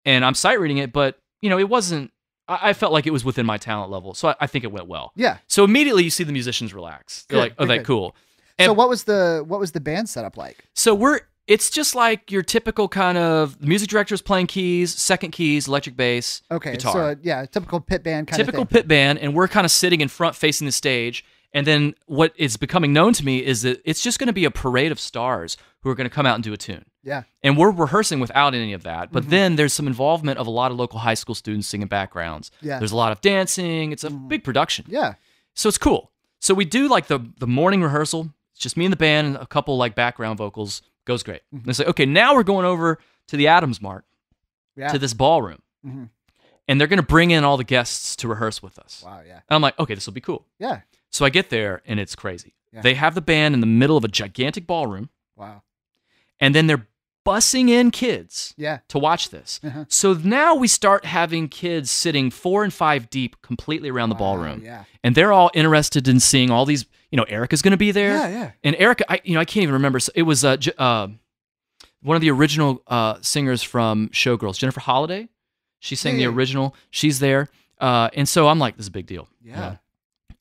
B: And I'm sight reading it, but, it wasn't I felt like it was within my talent level, so I think it went well.
A: Yeah.
B: So immediately you see the musicians relax. They're like, "Oh, cool." And
A: so what was the band setup like?
B: So it's just like your typical kind of the music director's playing keys, second keys, electric bass, guitar.
A: So yeah, typical pit band kind of thing.
B: Typical pit band, and we're kind of sitting in front facing the stage. And then what is becoming known to me is that it's just going to be a parade of stars who are going to come out and do a tune.
A: Yeah.
B: And we're rehearsing without any of that. But then there's some involvement of a lot of local high school students singing backgrounds.
A: Yeah.
B: There's a lot of dancing. It's a big production.
A: Yeah.
B: So it's cool. So we do like the morning rehearsal. It's just me and the band and a couple like background vocals. Goes great. And it's like, okay, now we're going over to the Adams Mart, to this ballroom. And they're going to bring in all the guests to rehearse with us.
A: Wow, yeah.
B: And I'm like, okay, this will be cool.
A: Yeah.
B: So I get there, and it's crazy.
A: Yeah.
B: They have the band in the middle of a gigantic ballroom.
A: Wow.
B: And then they're bussing in kids to watch this. So now we start having kids sitting 4 and 5 deep completely around the ballroom.
A: Yeah.
B: And they're all interested in seeing all these, Erica's going to be there.
A: Yeah, yeah.
B: And Erica, I can't even remember. So it was one of the original singers from Showgirls, Jennifer Holliday. She sang the original. She's there. And so I'm like, this is a big deal.
A: Yeah.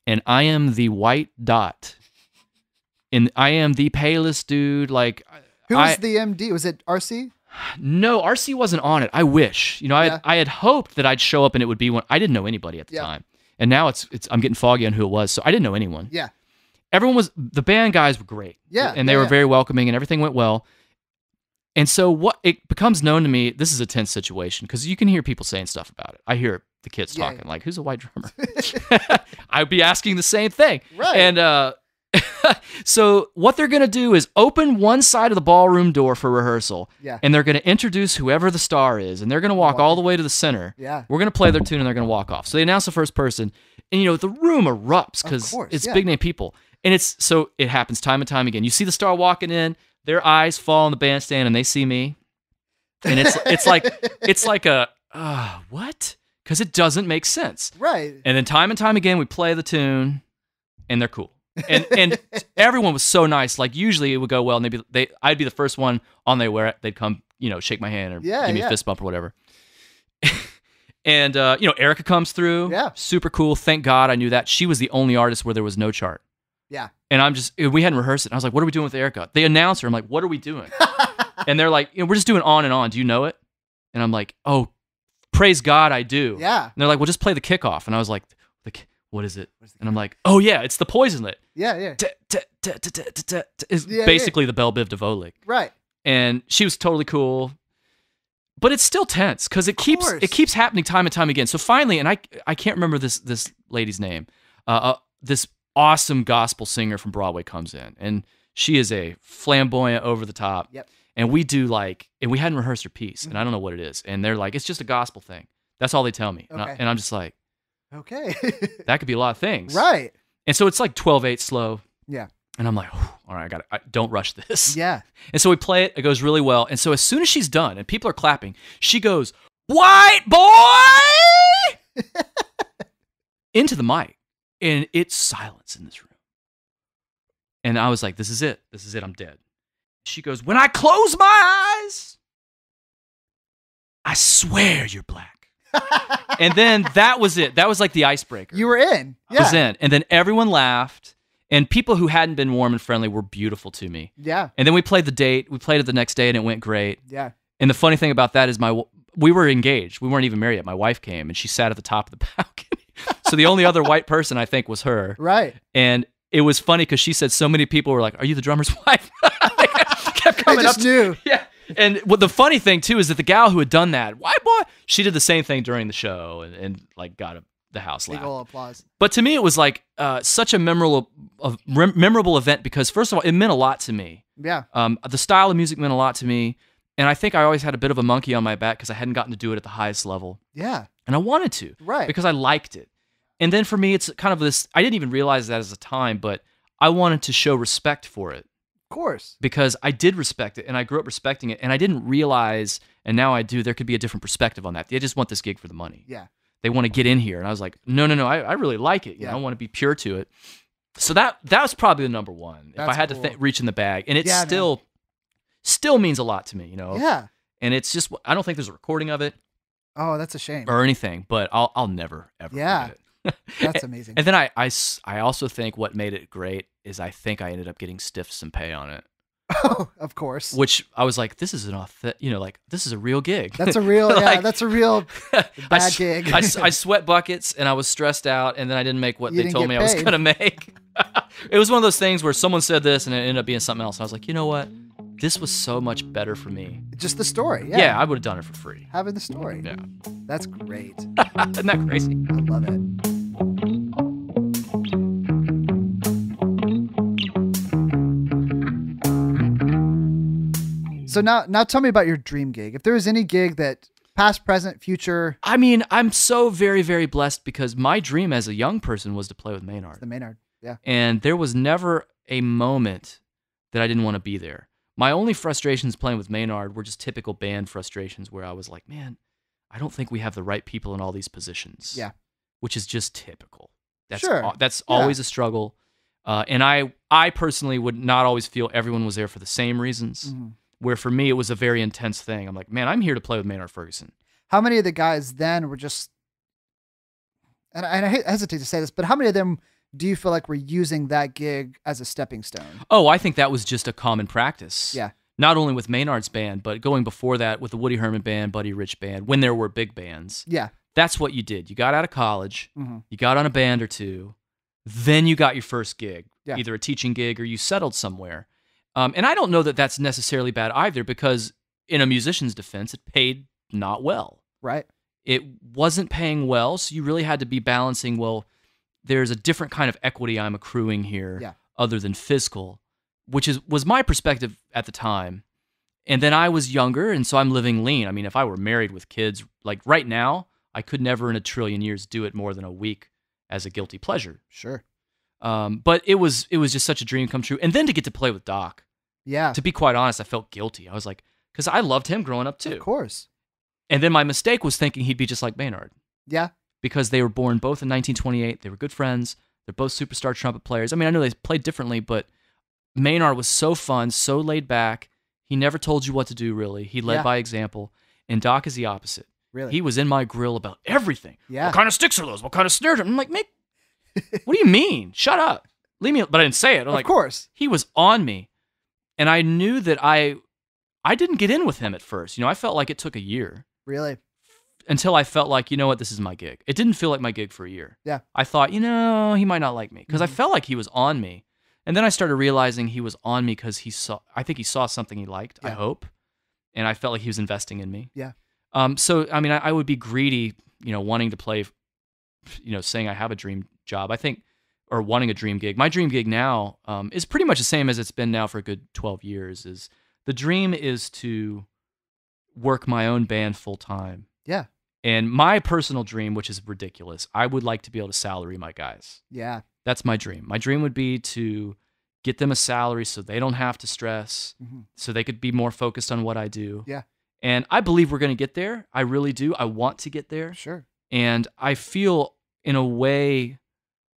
B: And I am the white dot. And I am the palest dude. Like,
A: who was the MD? Was it RC?
B: No, RC wasn't on it. I wish. I had hoped that I'd show up and it would be one. I didn't know anybody at the time. And now I'm getting foggy on who it was. So I didn't know anyone.
A: Yeah.
B: The band guys were great.
A: Yeah.
B: And they were very welcoming and everything went well. And so it becomes known to me, this is a tense situation because you can hear people saying stuff about it. I hear the kids talking like, who's a white drummer? I'd be asking the same thing.
A: Right.
B: And so what they're going to do is open one side of the ballroom door for rehearsal.
A: Yeah.
B: And they're going to introduce whoever the star is. And they're going to walk all the way to the center.
A: Yeah.
B: We're going to play their tune and they're going to walk off. So they announce the first person. And, the room erupts because it's big name people. And so it happens time and time again. You see the star walking in. Their eyes fall on the bandstand and they see me. And it's like a, what? Because it doesn't make sense.
A: Right.
B: And then time and time again, we play the tune and they're cool. And everyone was so nice. Like usually it would go well and I'd be the first one on their way. They'd come, shake my hand or give me a fist bump or whatever. And, Erica comes through.
A: Yeah.
B: Super cool. Thank God I knew that. She was the only artist where there was no chart.
A: Yeah.
B: And we hadn't rehearsed it. And I was like, what are we doing with Erica? They announced her. I'm like, what are we doing? And they're like, we're just doing On and On. Do you know it? And I'm like, oh, praise God, I do.
A: Yeah.
B: And they're like, well, just play the kickoff. And I was like, what is it? And I'm like, oh, yeah, it's the Poisonlet.
A: Yeah, yeah.
B: It's basically the Belle Biv DeVoe.
A: Right.
B: And she was totally cool. But it's still tense because it keeps happening time and time again. So finally, and I can't remember this lady's name, this awesome gospel singer from Broadway comes in, and she is a flamboyant, over the top.
A: Yep.
B: And we do and we hadn't rehearsed her piece, and I don't know what it is. And they're like, it's just a gospel thing. That's all they tell me.
A: Okay.
B: And I'm just like,
A: okay,
B: that could be a lot of things.
A: Right.
B: And so it's like 12/8 slow.
A: Yeah.
B: And I'm like, all right, don't rush this.
A: Yeah.
B: And so we play it. It goes really well. And so as soon as she's done and people are clapping, she goes, white boy, into the mic. And it's silence in this room. And I was like, this is it. I'm dead. She goes, when I close my eyes, I swear you're black. And then that was it. That was like the icebreaker.
A: You were in. Yeah.
B: I was in. And then everyone laughed. And people who hadn't been warm and friendly were beautiful to me.
A: Yeah.
B: And then we played the date. We played it the next day, and it went great.
A: Yeah.
B: And the funny thing about that is we were engaged. We weren't even married yet. My wife came, and she sat at the top of the balcony. So the only other white person, I think, was her.
A: Right.
B: And it was funny because she said so many people were like, are you the drummer's wife? Kept coming up.
A: Knew.
B: Yeah. And the funny thing, too, is that the gal who had done that, white boy, she did the same thing during the show and like got the house laughed.
A: Big ol' applause.
B: But to me, it was like such a memorable event because, first of all, it meant a lot to me.
A: Yeah.
B: The style of music meant a lot to me. And I think I always had a bit of a monkey on my back because I hadn't gotten to do it at the highest level.
A: Yeah.
B: And I wanted to.
A: Right.
B: Because I liked it. And then for me, it's kind of this, I didn't even realize that as a time, but I wanted to show respect for it.
A: Of course.
B: Because I did respect it and I grew up respecting it. And I didn't realize, and now I do, there could be a different perspective on that. They just want this gig for the money.
A: Yeah.
B: They want to get in here. And I was like, no, I really like it. You know, I want to be pure to it. So that was probably the number one. If I had to reach in the bag. And it still means a lot to me,
A: Yeah.
B: And it's just, I don't think there's a recording of it.
A: Oh, that's a shame.
B: or anything, but I'll never ever
A: Yeah.
B: forget it.
A: That's amazing.
B: And then I also think what made it great is I think I ended up getting stiff some pay on it,
A: Oh, of course.
B: which I was like, this is an like this is a real gig.
A: That's a real,
B: Like,
A: yeah, that's a real bad gig.
B: I sweat buckets and I was stressed out, and then I didn't make what
A: You
B: they
A: didn't
B: told
A: get
B: me I was
A: paid.
B: gonna make. It was one of those things where someone said this and it ended up being something else. I was like, you know what? This was so much better for me.
A: Just the story. Yeah.
B: Yeah, I would have done it for free.
A: Having the story.
B: Yeah.
A: That's great.
B: Isn't that crazy?
A: I love it. So now tell me about your dream gig. If there was any gig that past, present, future,
B: I mean, I'm so very, very blessed because my dream as a young person was to play with Maynard.
A: the Maynard. Yeah.
B: And there was never a moment that I didn't want to be there. My only frustrations playing with Maynard were just typical band frustrations where I was like, man, I don't think we have the right people in all these positions.
A: Yeah.
B: Which is just typical. That's
A: Sure.
B: That's
A: Yeah.
B: always a struggle. And I personally would not always feel everyone was there for the same reasons.
A: Mhm.
B: Where for me, it was a very intense thing. I'm like, man, I'm here to play with Maynard Ferguson.
A: How many of the guys then were just, and I hesitate to say this, but how many of them do you feel like were using that gig as a stepping stone?
B: Oh, I think that was just a common practice.
A: Yeah.
B: Not only with Maynard's band, but going before that with the Woody Herman band, Buddy Rich band, when there were big bands.
A: Yeah.
B: That's what you did. You got out of college,
A: Mhm.
B: you got on a band or two, then you got your first gig,
A: Yeah.
B: either a teaching gig or you settled somewhere. And I don't know that that's necessarily bad either, because in a musician's defense, it paid not well.
A: Right.
B: It wasn't paying well, so you really had to be balancing, well, there's a different kind of equity I'm accruing here
A: Yeah.
B: other than fiscal, which was my perspective at the time. And then I was younger, and so I'm living lean. I mean, if I were married with kids, like right now, I could never in a trillion years do it more than a week as a guilty pleasure.
A: Sure.
B: But it was just such a dream come true. And then to get to play with Doc,
A: Yeah.
B: to be quite honest, I felt guilty. I was like, because I loved him growing up too.
A: Of course.
B: And then my mistake was thinking he'd be just like Maynard,
A: Yeah.
B: because they were born both in 1928. They were good friends. They're both superstar trumpet players. I mean, I know they played differently, but Maynard was so fun, so laid back. He never told you what to do, really. He led
A: Yeah.
B: by example. And Doc is the opposite.
A: Really.
B: He was in my grill about everything.
A: Yeah.
B: What kind of sticks are those? What kind of snares? I'm like, what do you mean? Shut up. Leave me. But I didn't say it. I'm
A: Of
B: like,
A: course.
B: he was on me. And I knew that I didn't get in with him at first. I felt like it took a year
A: Really.
B: until I felt like, you know what, this is my gig. It didn't feel like my gig for a year.
A: Yeah.
B: I thought, he might not like me because I felt like he was on me. And then I started realizing he was on me because I think he saw something he liked, I
A: Yeah.
B: hope. And I felt like he was investing in me.
A: Yeah.
B: So, I mean, I would be greedy, wanting to play, saying I have a dream job, I think, or wanting a dream gig. My dream gig now is pretty much the same as it's been now for a good 12 years. Is the dream is to work my own band full time.
A: Yeah.
B: And my personal dream, which is ridiculous, I would like to be able to salary my guys.
A: Yeah.
B: That's my dream. My dream would be to get them a salary so they don't have to stress,
A: Mhm.
B: so they could be more focused on what I do.
A: Yeah.
B: And I believe we're going to get there. I really do. I want to get there.
A: Sure.
B: And I feel, in a way,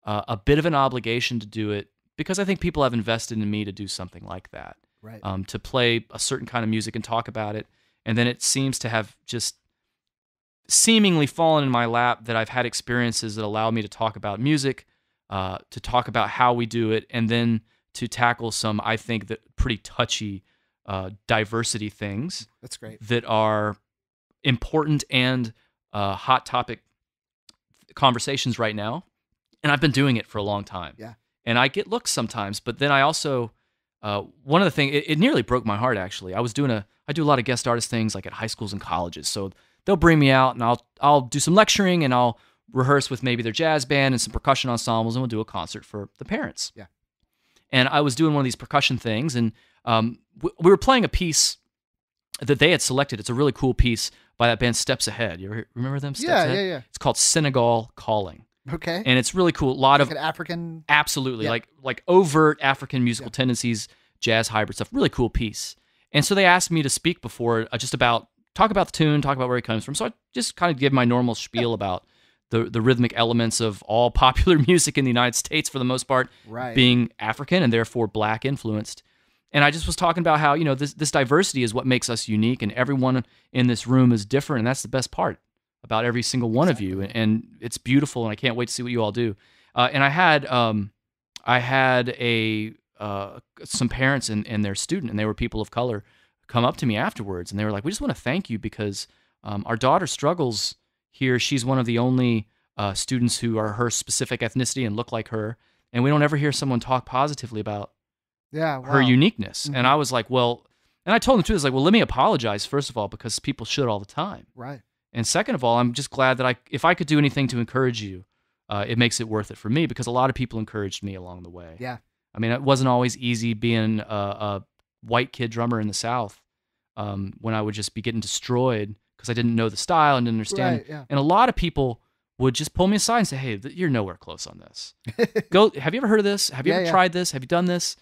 B: a bit of an obligation to do it because I think people have invested in me to do something like that,
A: Right.
B: to play a certain kind of music and talk about it. And then it seems to have just seemingly fallen in my lap that I've had experiences that allow me to talk about music, to talk about how we do it, and then to tackle some, I think, that pretty touchy diversity things
A: That's great.
B: that are important and hot topic conversations right now. And I've been doing it for a long time.
A: Yeah.
B: And I get looks sometimes, but then I also, one of the things, it nearly broke my heart actually. I do a lot of guest artist things like at high schools and colleges. So they'll bring me out and I'll do some lecturing and I'll rehearse with maybe their jazz band and some percussion ensembles, and we'll do a concert for the parents.
A: Yeah.
B: And I was doing one of these percussion things, and we were playing a piece that they had selected. It's a really cool piece by that band Steps Ahead. You ever remember them? Steps Ahead?
A: Yeah.
B: It's called Senegal Calling.
A: Okay.
B: And it's really cool. A lot
A: Like
B: of
A: an African.
B: absolutely
A: Yeah.
B: like overt African musical tendencies, jazz hybrid stuff. Really cool piece. And so they asked me to speak before, just talk about the tune, talk about where it comes from. So I just kind of give my normal spiel about the rhythmic elements of all popular music in the United States, for the most part,
A: Right.
B: being African and therefore Black influenced. And I just was talking about how, this diversity is what makes us unique, and everyone in this room is different, and that's the best part about every single one of you, and it's beautiful, and I can't wait to see what you all do. And I had some parents and their student, and they were people of color, come up to me afterwards, and they were like, "We just want to thank you because our daughter struggles here. She's one of the only students who are her specific ethnicity and look like her, and we don't ever hear someone talk positively about her uniqueness."
A: Mm-hmm.
B: And I was like, well, and I told them too, I was like, well, let me apologize, first of all, because people should all the time.
A: Right.
B: And second of all, I'm just glad that if I could do anything to encourage you, it makes it worth it for me, because a lot of people encouraged me along the way.
A: Yeah.
B: I mean, it wasn't always easy being a white kid drummer in the South when I would just be getting destroyed because I didn't know the style and didn't understand.
A: Right, yeah.
B: And a lot of people would just pull me aside and say, "Hey, you're nowhere close on this. Go. Have you ever heard of this? Have you ever tried this? Have you done this?"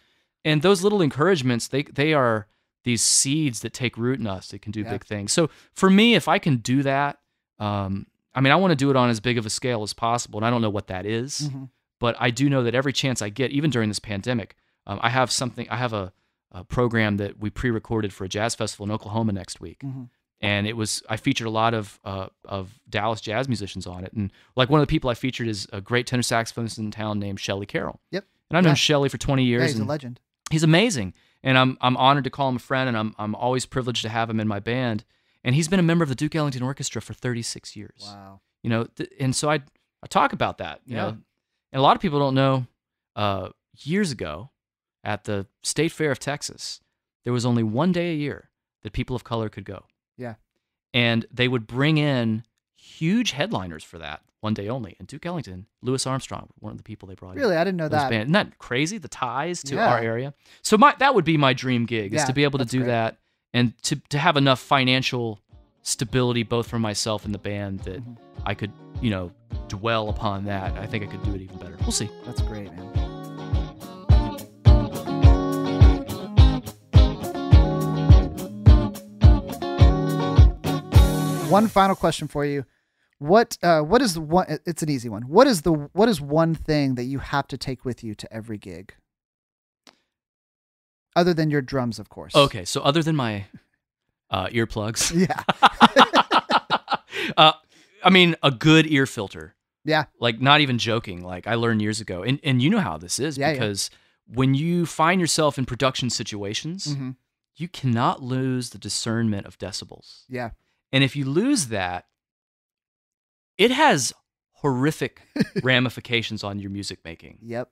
B: And those little encouragements, they are these seeds that take root in us that can do big things. So for me, if I can do that, I mean, I want to do it on as big of a scale as possible, and I don't know what that is, but I do know that every chance I get, even during this pandemic, I have a program that we pre-recorded for a jazz festival in Oklahoma next week. And I featured a lot of Dallas jazz musicians on it. And like one of the people I featured is a great tenor saxophonist in town named Shelley Carroll.
A: Yep.
B: And I've known Shelley for 20 years.
A: Yeah, he's a legend.
B: He's amazing. And I'm honored to call him a friend, and I'm always privileged to have him in my band. And he's been a member of the Duke Ellington Orchestra for 36 years.
A: Wow.
B: You know, and so I talk about that, you know. And a lot of people don't know, years ago at the State Fair of Texas, there was only one day a year that people of color could go.
A: Yeah.
B: And they would bring in huge headliners for that one day only. And Duke Ellington, Louis Armstrong, one of the people they brought in.
A: Really? I didn't know that.
B: Isn't that crazy? The ties to our area. So that would be my dream gig, is to be able to do that and to have enough financial stability both for myself and the band that I could, you know, dwell upon that. I think I could do it even better. We'll see.
A: That's great, man. One final question for you. What is the one? It's an easy one. What is one thing that you have to take with you to every gig? Other than your drums, of course.
B: Okay, so other than my earplugs.
A: Yeah.
B: I mean, a good ear filter.
A: Yeah.
B: Like, not even joking. Like, I learned years ago, and you know how this is, because when you find yourself in production situations, you cannot lose the discernment of decibels.
A: Yeah.
B: And if you lose that, it has horrific ramifications on your music making.
A: Yep.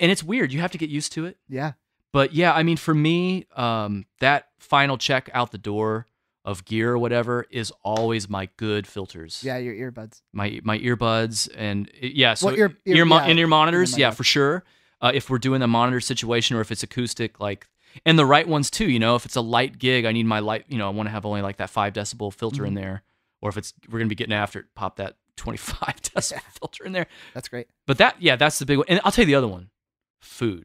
B: And it's weird. You have to get used to it.
A: Yeah.
B: But yeah, I mean, for me, that final check out the door of gear or whatever is always my good filters.
A: Yeah, your earbuds.
B: My earbuds and so
A: well,
B: in-ear monitors, yeah, for sure. If we're doing a monitor situation or if it's acoustic, like, and the right ones too, you know, if it's a light gig, I need my light, you know, I want to have only like that 5 decibel filter in there. Or if we're going to be getting after it, pop that 25 decibel filter in there.
A: That's great.
B: But that's the big one. And I'll tell you the other one, food.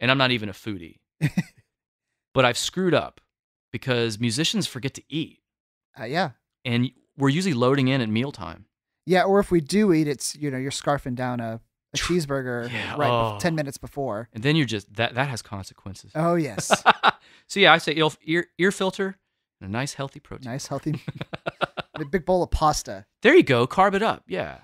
B: And I'm not even a foodie. But I've screwed up because musicians forget to eat.
A: Yeah.
B: And we're usually loading in at mealtime.
A: Yeah, or if we do eat, it's, you know, you're scarfing down a cheeseburger 10 minutes before.
B: And then you're just, that has consequences.
A: Oh, yes.
B: So yeah, I say ear filter and a nice healthy protein.
A: Nice healthy, a big bowl of pasta.
B: There you go, carb it up, yeah.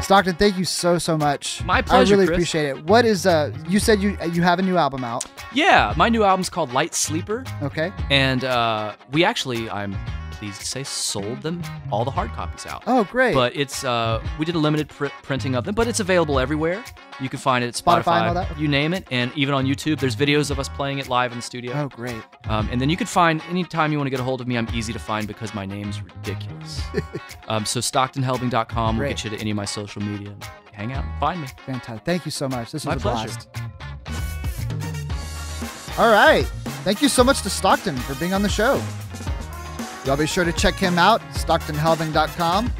A: Stockton, thank you so much.
B: My pleasure,
A: I really
B: Chris.
A: appreciate it. What is, you said you have a new album out.
B: Yeah, my new album's called Light Sleeper.
A: Okay.
B: And we actually, I'm pleased to say, sold them, all the hard copies out.
A: Oh, great.
B: But it's, we did a limited printing of them, but it's available everywhere. You can find it at Spotify,
A: and all that?
B: You name it, and even on YouTube. There's videos of us playing it live in the studio.
A: Oh, great.
B: And then you can find, anytime you want to get a hold of me, I'm easy to find because my name's ridiculous. So StocktonHelbing.com will get you to any of my social media. Hang out and find me.
A: Fantastic. Thank you so much. This was
B: My
A: a
B: pleasure.
A: blast. All right. Thank you so much to Stockton for being on the show. Y'all be sure to check him out, StocktonHelbing.com.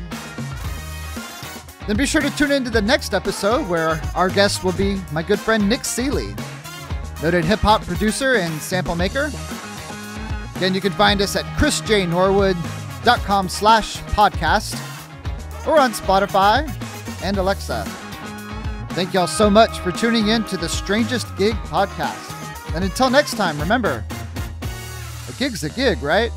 A: Then be sure to tune into the next episode where our guest will be my good friend Nick Seeley, noted hip-hop producer and sample maker. Again, you can find us at chrisjnorwood.com/podcast or on Spotify and Alexa. Thank y'all so much for tuning in to the Strangest Gig podcast. And until next time, remember, A gig's a gig, right?